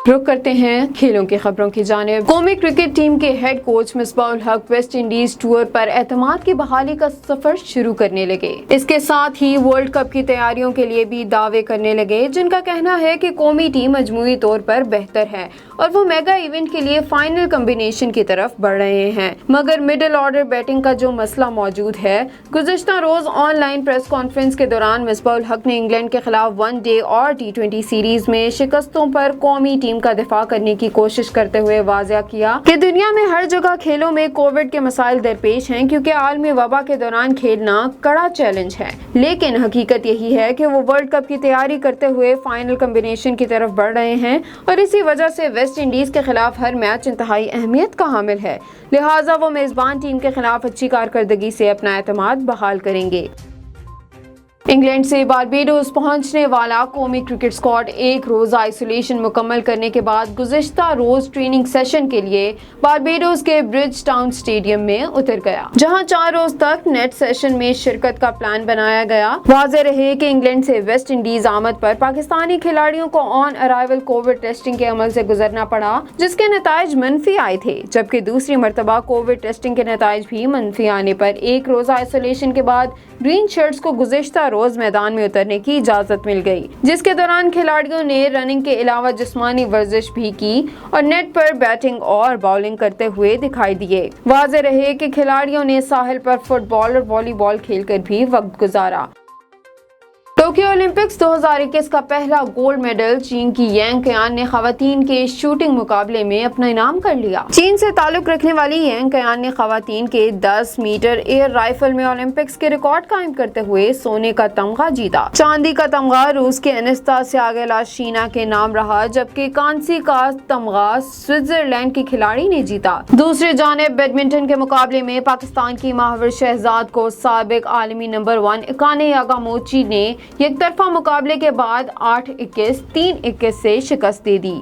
رخ کرتے ہیں کھیلوں کی خبروں کی جانب۔ قومی کرکٹ ٹیم کے ہیڈ کوچ مصباح الحق ویسٹ انڈیز ٹور پر اعتماد کی بحالی کا سفر شروع کرنے لگے۔ اس کے ساتھ ہی ورلڈ کپ کی تیاریوں کے لیے بھی دعوے کرنے لگے، جن کا کہنا ہے کہ قومی ٹیم مجموعی طور پر بہتر ہے اور وہ میگا ایونٹ کے لیے فائنل کمبینیشن کی طرف بڑھ رہے ہیں، مگر مڈل آرڈر بیٹنگ کا جو مسئلہ موجود ہے۔ گزشتہ روز آن لائن پریس کانفرنس کے دوران مصباح الحق نے انگلینڈ کے خلاف ون ڈے اور T20 سیریز میں شکستوں پر قومی ٹیم کا دفاع کرنے کی کوشش کرتے ہوئے واضح کیا کہ دنیا میں ہر جگہ کھیلوں میں کووڈ کے مسائل درپیش ہیں، کیونکہ عالمی وبا کے دوران کھیلنا کڑا چیلنج ہے، لیکن حقیقت یہی ہے کہ وہ ورلڈ کپ کی تیاری کرتے ہوئے فائنل کمبینیشن کی طرف بڑھ رہے ہیں اور اسی وجہ سے ویسٹ انڈیز کے خلاف ہر میچ انتہائی اہمیت کا حامل ہے، لہٰذا وہ میزبان ٹیم کے خلاف اچھی کارکردگی سے اپنا اعتماد بحال کریں گے۔ انگلینڈ سے باربیڈوس پہنچنے والا قومی کرکٹ اسکواڈ ایک روزہ آئسولیشن مکمل کرنے کے بعد گزشتہ روز ٹریننگ سیشن کے لیے باربیڈوس کے برج ٹاؤن اسٹیڈیم میں اتر گیا، جہاں 4 روز تک نیٹ سیشن میں شرکت کا پلان بنایا گیا۔ واضح رہے کہ انگلینڈ سے ویسٹ انڈیز آمد پر پاکستانی کھلاڑیوں کو آن ارائیول کووڈ ٹیسٹنگ کے عمل سے گزرنا پڑا، جس کے نتائج منفی آئے تھے، جبکہ دوسری مرتبہ کووڈ ٹیسٹنگ کے نتائج بھی منفی آنے پر ایک روزہ آئسولیشن کے بعد گرین شرٹس کو گزشتہ روز میدان میں اترنے کی اجازت مل گئی، جس کے دوران کھلاڑیوں نے رننگ کے علاوہ جسمانی ورزش بھی کی اور نیٹ پر بیٹنگ اور باؤلنگ کرتے ہوئے دکھائی دیے۔ واضح رہے کہ کھلاڑیوں نے ساحل پر فٹ بال اور والی بال کھیل کر بھی وقت گزارا۔ ٹوکیو اولمپکس 2021 کا پہلا گولڈ میڈل چین کی یانگ قیان نے خواتین کے شوٹنگ مقابلے میں اپنا انعام کر لیا۔ چین سے تعلق رکھنے والی یانگ قیان نے خواتین کے 10 میٹر ایئر رائفل میں اولمپکس کے ریکارڈ قائم کرتے ہوئے سونے کا تمغہ جیتا۔ چاندی کا تمغہ روس کے انستاسیا گیلاشینا کے نام رہا، جبکہ کانسی کا تمغہ سوئٹزرلینڈ کی کھلاڑی نے جیتا۔ دوسری جانب بیڈمنٹن کے مقابلے میں پاکستان کی ماہور شہزاد کو سابق عالمی نمبر 1 اکانے یاگاموچی نے یک طرفہ مقابلے کے بعد 8-21، 3-21 سے شکست دے دی۔